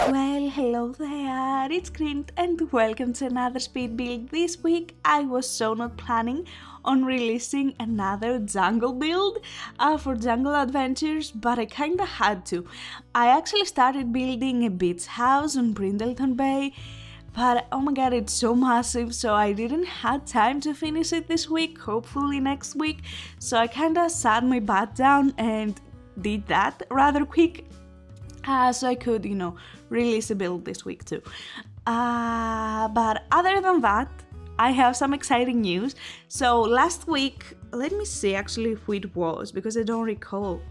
Well, hello there, it's Kriint and welcome to another speed build. This week I was so not planning on releasing another jungle build for jungle adventures, but I kinda had to. I actually started building a beach house on Brindleton Bay, but oh my god, it's so massive, so I didn't have time to finish it this week, hopefully next week. So I kinda sat my butt down and did that rather quick. So I could, release a build this week too. But other than that, I have some exciting news. So last week, let me see actually who it was because I don't recall.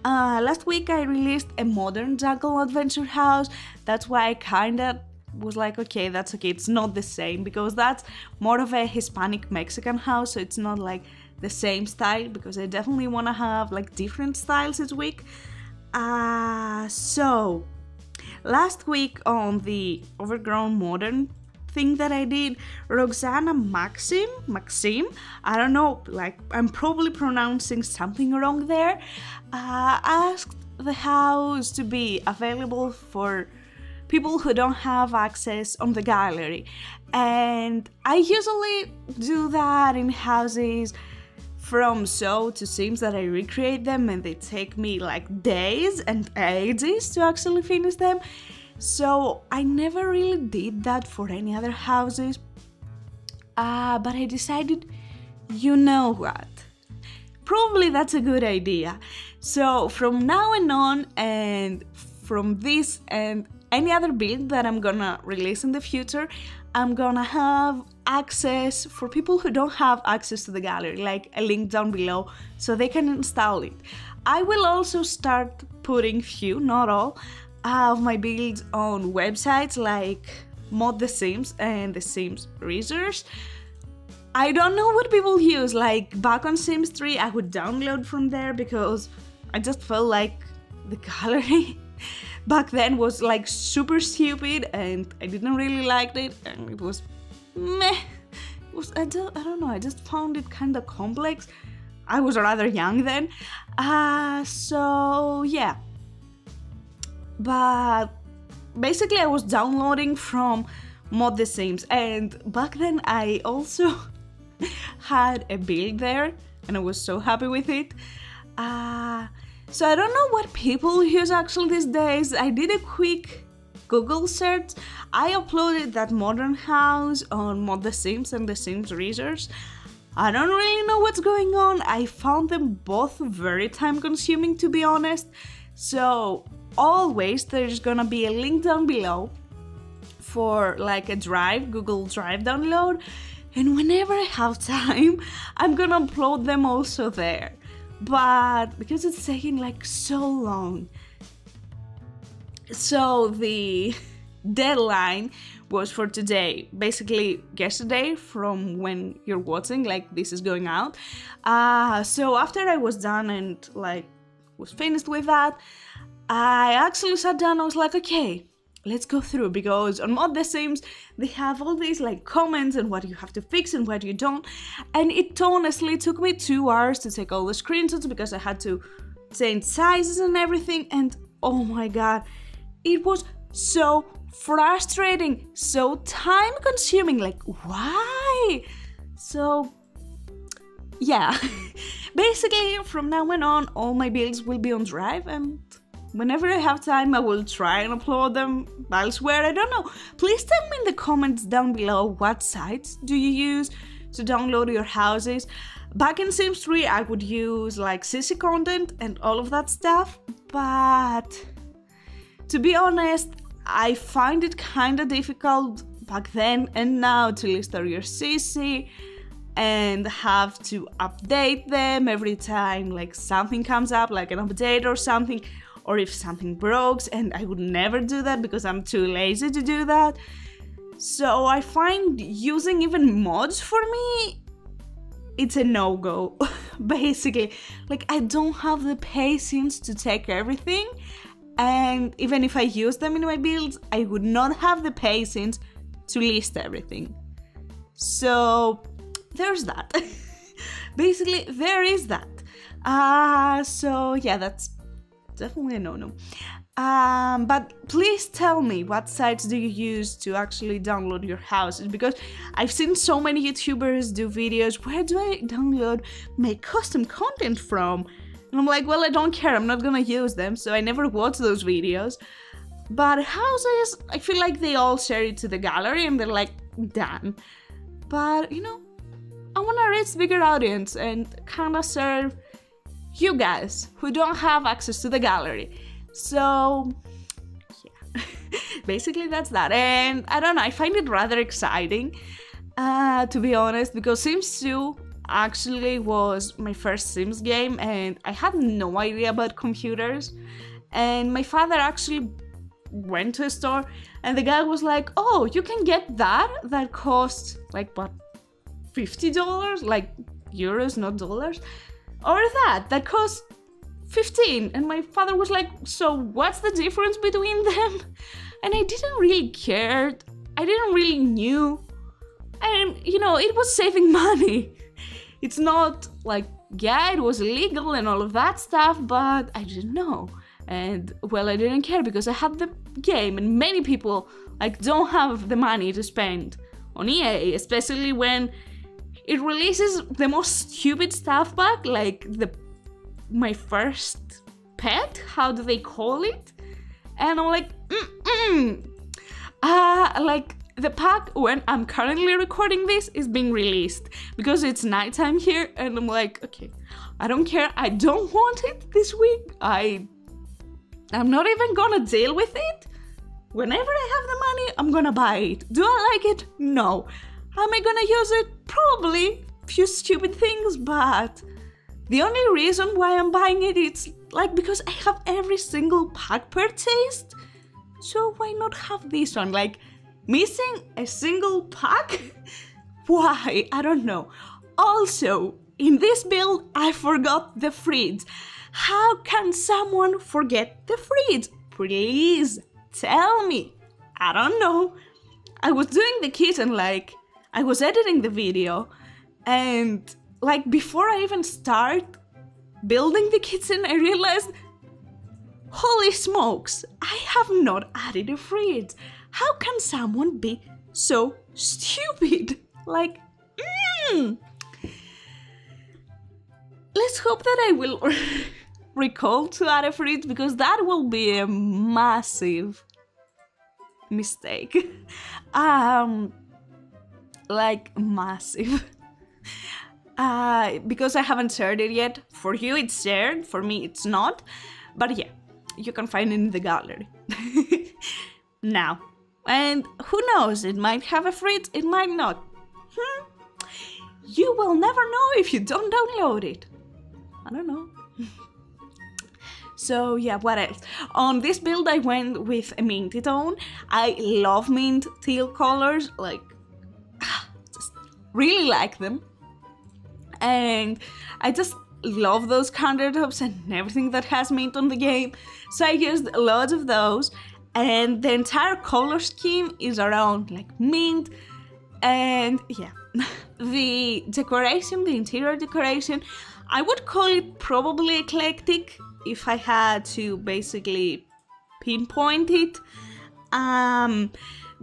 Last week I released a modern jungle adventure house. That's why I kinda was like, okay, that's okay. It's not the same because that's more of a Hispanic Mexican house. So it's not like the same style because I definitely want to have like different styles each week. So last week on the overgrown modern thing that I did, Roxana Maxim, I don't know, like I'm probably pronouncing something wrong there, asked the house to be available for people who don't have access on the gallery. And I usually do that in houses from sew to seams that I recreate them, and they take me like days and ages to actually finish them. So I never really did that for any other houses. But I decided, you know what? Probably that's a good idea. So from now on, and from this and any other build that I'm gonna release in the future, I'm gonna have access for people who don't have access to the gallery, like a link down below so they can install it. I will also start putting few, not all, of my builds on websites like Mod The Sims and The Sims Resource. I don't know what people use, like back on Sims 3 I would download from there because I just felt like the gallery back then was like super stupid and I didn't really like it, and it was meh. I don't know, I just found it kind of complex. I was rather young then. So yeah. But basically I was downloading from Mod The Sims, and back then I also had a build there and I was so happy with it. So I don't know what people use actually these days. I did a quick Google search. I uploaded that modern house on Mod The Sims and The Sims Resource. I don't really know what's going on. I found them both very time consuming, to be honest. So always there's gonna be a link down below for like a drive, Google Drive download. And whenever I have time, I'm gonna upload them also there. But because it's taking like so long, so the deadline was for today, basically yesterday from when you're watching, like this is going out. So after I was done and like was finished with that, I actually sat down. I was like, okay, let's go through, because on Mod The Sims they have all these like comments and what you have to fix and what you don't, and it honestly took me 2 hours to take all the screenshots because I had to change sizes and everything, and oh my god, it was so frustrating, so time consuming, like why? So yeah, basically from now on all my builds will be on Drive, and whenever I have time, I will try and upload them elsewhere. I don't know. Please tell me in the comments down below what sites do you use to download your houses. Back in Sims 3, I would use like CC content and all of that stuff. But to be honest, I find it kind of difficult back then and now to list all your CC and have to update them every time like something comes up, like an update or something. Or if something breaks, and I would never do that because I'm too lazy to do that. So I find using even mods for me, it's a no-go. Basically, like I don't have the patience to take everything, and even if I use them in my builds, I would not have the patience to list everything. So there's that. Basically, there is that. So yeah, that's definitely a no-no. But please tell me, what sites do you use to actually download your houses? Because I've seen so many YouTubers do videos, where do I download my custom content from? And I'm like, well, I don't care, I'm not gonna use them, so I never watch those videos. But houses, I feel like they all share it to the gallery and they're like, done. But, you know, I wanna reach bigger audience and kinda serve you guys who don't have access to the gallery. So, yeah, basically that's that. And I don't know, I find it rather exciting, to be honest, because Sims 2 actually was my first Sims game and I had no idea about computers. And my father actually went to a store and the guy was like, oh, you can get that costs like what, $50, like euros, not dollars, or that costs 15. And my father was like, so what's the difference between them? And I didn't really care, I didn't really knew, and you know, it was saving money. It's not like, yeah, it was illegal and all of that stuff, but I didn't know. And well, I didn't care because I had the game, and many people like don't have the money to spend on EA, especially when it releases the most stupid stuff back, like my first pet, how do they call it? And I'm like, like the pack when I'm currently recording this is being released because it's nighttime here, and I'm like, okay, I don't care, I don't want it this week, I'm not even gonna deal with it. Whenever I have the money, I'm gonna buy it. Do I like it? No. Am I gonna use it? Probably. Few stupid things, but the only reason why I'm buying it is like because I have every single pack purchased. So why not have this one? Like, missing a single pack? Why? I don't know. Also, in this build, I forgot the fridge. How can someone forget the fridge? Please tell me. I don't know. I was doing the kitchen, like, I was editing the video, and like before I even start building the kitchen, I realized, holy smokes, I have not added a fridge. How can someone be so stupid? Like, let's hope that I will recall to add a fridge, because that will be a massive mistake. Like massive. Because I haven't shared it yet. For you it's shared, for me it's not. But yeah, you can find it in the gallery. Now, and who knows, it might have a fridge, it might not. You will never know if you don't download it. I don't know. So yeah, what else? On this build I went with a minty tone. I love mint teal colors, like, just really like them. And I just love those countertops and everything that has mint on the game. So I used loads of those, and the entire color scheme is around like mint. And yeah, the decoration, the interior decoration, I would call it probably eclectic if I had to basically pinpoint it.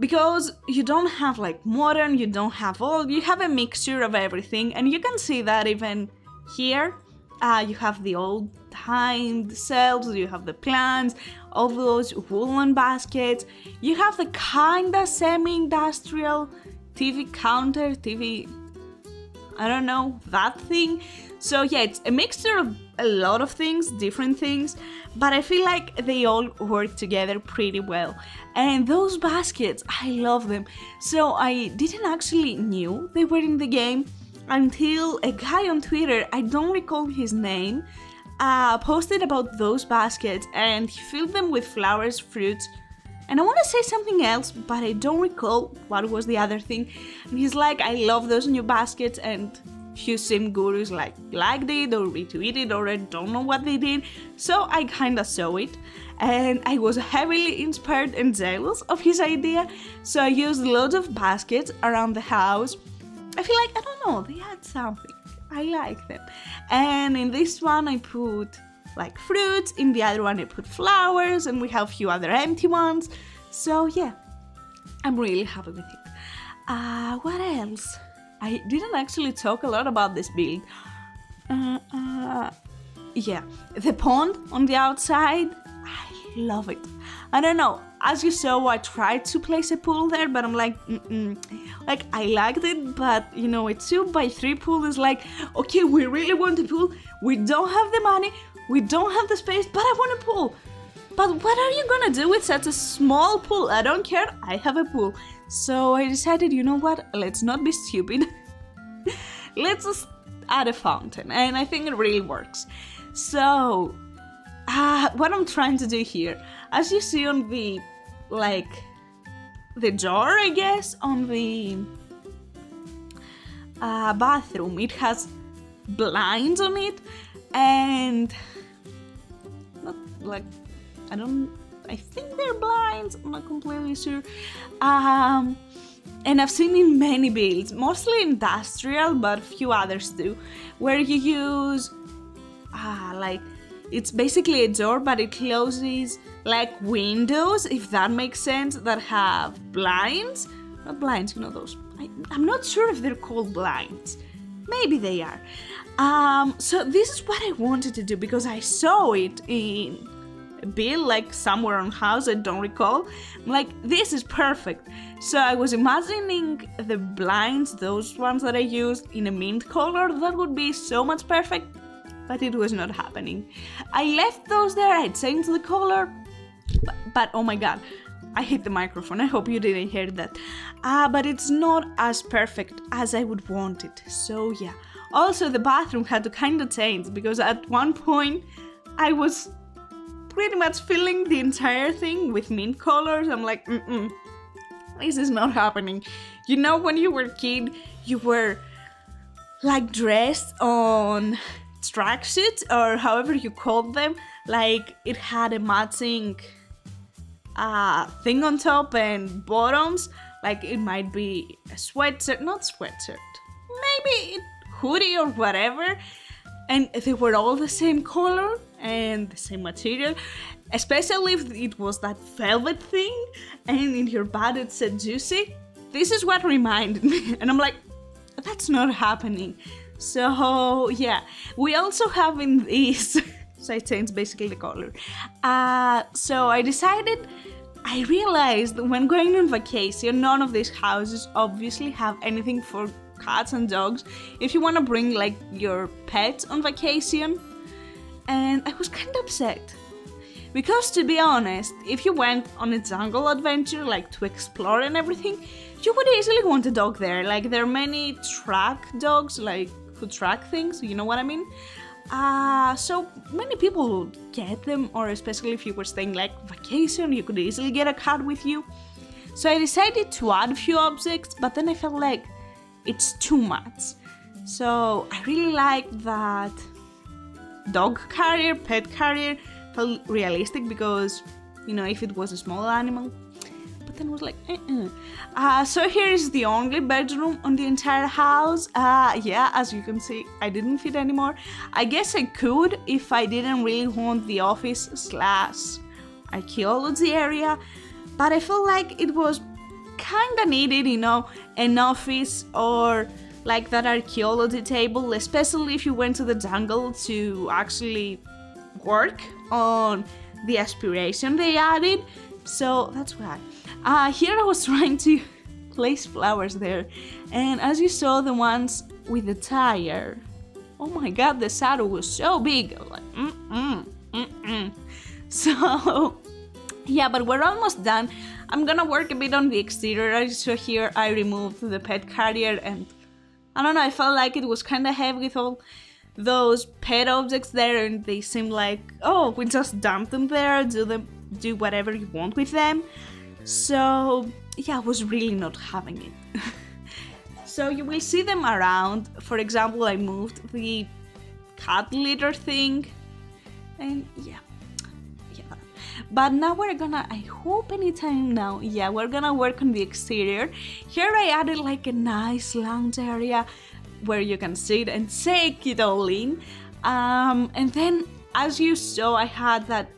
Because you don't have like modern, you don't have old, you have a mixture of everything, and you can see that even here. You have the old time shelves, you have the plants, all those woolen baskets, you have the kinda semi-industrial TV counter, TV, I don't know, that thing. So yeah, it's a mixture of a lot of things, different things, but I feel like they all work together pretty well. And those baskets, I love them. So I didn't actually knew they were in the game until a guy on Twitter, I don't recall his name, posted about those baskets, and he filled them with flowers, fruits, and I want to say something else, but I don't recall what was the other thing. And he's like, I love those new baskets, and few sim gurus like liked it or retweeted, or I don't know what they did. So I kinda saw it, and I was heavily inspired and jealous of his idea. So I used loads of baskets around the house. I feel like, I don't know, they had something. I like them. And in this one I put like fruits, in the other one I put flowers, and we have a few other empty ones. So yeah, I'm really happy with it. What else? I didn't actually talk a lot about this build. Yeah, the pond on the outside, I love it. I don't know, as you saw, I tried to place a pool there, but I'm like, like, I liked it, but you know, a 2x3 pool is like, okay, we really want a pool, we don't have the money, we don't have the space, but I want a pool. But what are you gonna do with such a small pool? I don't care, I have a pool. So I decided, you know what, let's not be stupid. Let's just add a fountain, and I think it really works. So, what I'm trying to do here, as you see on the, like, the jar, I guess, on the bathroom, it has blinds on it, and not like, I think they're blinds, I'm not completely sure. And I've seen in many builds, mostly industrial, but a few others too, where you use, like, it's basically a door, but it closes like windows, if that makes sense, that have blinds. Not blinds, you know those. I'm not sure if they're called blinds. Maybe they are. So this is what I wanted to do because I saw it in a build, like somewhere on house, I don't recall. I'm like, this is perfect. So I was imagining the blinds, those ones that I used, in a mint color. That would be so much perfect. But it was not happening. I left those there, I changed the color, but oh my god, I hit the microphone, I hope you didn't hear that. But it's not as perfect as I would want it, so yeah. Also, the bathroom had to kind of change, because at one point, I was pretty much filling the entire thing with mint colors. I'm like, this is not happening. You know, when you were a kid, you were like dressed on tracksuits, or however you called them, like it had a matching thing on top and bottoms, like it might be a sweatshirt, not sweatshirt, maybe hoodie or whatever, and they were all the same color and the same material, especially if it was that velvet thing and in your bed it said juicy. This is what reminded me, and I'm like, that's not happening. So yeah, we also have in this, so I changed basically the color. So I realized when going on vacation, none of these houses obviously have anything for cats and dogs if you want to bring like your pets on vacation. And I was kind of upset. Because to be honest, if you went on a jungle adventure, like to explore and everything, you would easily want a dog there. Like there are many track dogs, like who track things, you know what I mean? So many people would get them, or especially if you were staying like vacation, you could easily get a cat with you. So I decided to add a few objects, but then I felt like it's too much. So I really like that dog carrier, pet carrier, felt realistic because, you know, if it was a small animal, but then it was like, so here is the only bedroom on the entire house. Yeah, as you can see, I didn't fit anymore. I guess I could if I didn't really want the office / archaeology area, but I felt like it was kinda needed, you know, an office or like that archaeology table, especially if you went to the jungle to actually work on the aspiration they added. So that's why. Here I was trying to place flowers there, and as you saw, the ones with the tire, oh my god, the shadow was so big. I was like, So yeah, but we're almost done. I'm gonna work a bit on the exterior. So here I removed the pet carrier, and I don't know, I felt like it was kind of heavy with all those pet objects there, and they seemed like, oh, we just dump them there, do whatever you want with them. So yeah, I was really not having it. So you will see them around. For example, I moved the cat litter thing, and yeah. But now we're gonna, I hope anytime now, yeah, we're gonna work on the exterior. Here I added like a nice lounge area, where you can sit and take it all in. And then, as you saw, I had that,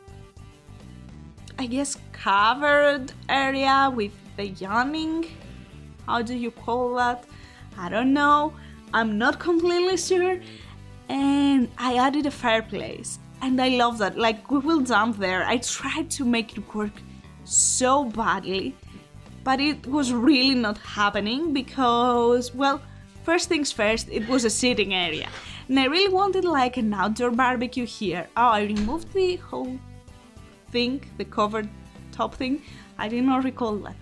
I guess, covered area with the awning. How do you call that? I don't know. I'm not completely sure. And I added a fireplace. And I love that. Like, we will jump there. I tried to make it work so badly, but it was really not happening because, well, first things first, it was a sitting area. And I really wanted like an outdoor barbecue here. Oh, I removed the whole thing, the covered top thing. I did not recall that.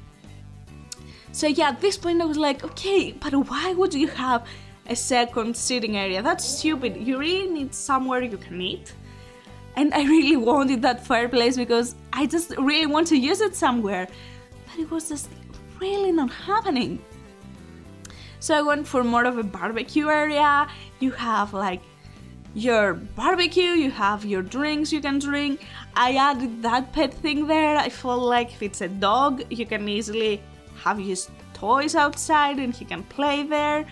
So yeah, at this point I was like, okay, but why would you have a second sitting area? That's stupid. You really need somewhere you can eat. And I really wanted that fireplace because I just really want to use it somewhere. But it was just really not happening. So I went for more of a barbecue area. You have like your barbecue, you have your drinks you can drink. I added that pet thing there. I felt like if it's a dog, you can easily have his toys outside and he can play there.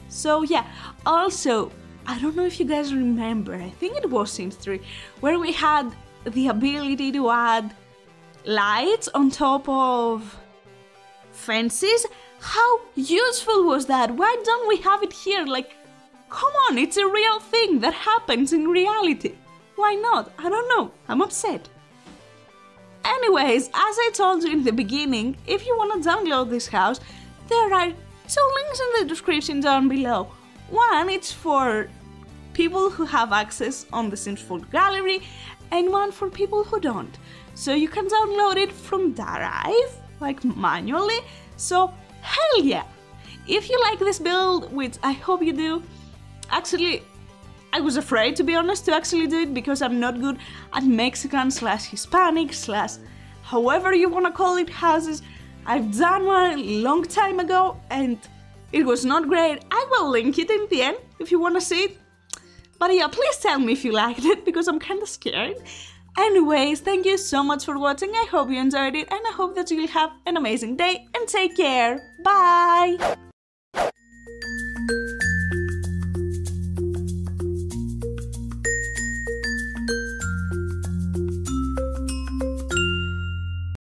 So yeah, also, I don't know if you guys remember, I think it was Sims 3, where we had the ability to add lights on top of fences. How useful was that? Why don't we have it here? Like, come on, it's a real thing that happens in reality. Why not? I don't know, I'm upset. Anyways, as I told you in the beginning, if you want to download this house, there are 2 links in the description down below. One, it's for people who have access on the Sims 4 gallery, and one for people who don't. So you can download it from Drive, like manually, so hell yeah! If you like this build, which I hope you do, actually, I was afraid, to be honest, to actually do it because I'm not good at Mexican / Hispanic / however you want to call it houses. I've done one a long time ago and it was not great. I will link it in the end if you want to see it. But yeah, please tell me if you liked it because I'm kind of scared. Anyways, thank you so much for watching. I hope you enjoyed it and I hope that you'll have an amazing day and take care. Bye!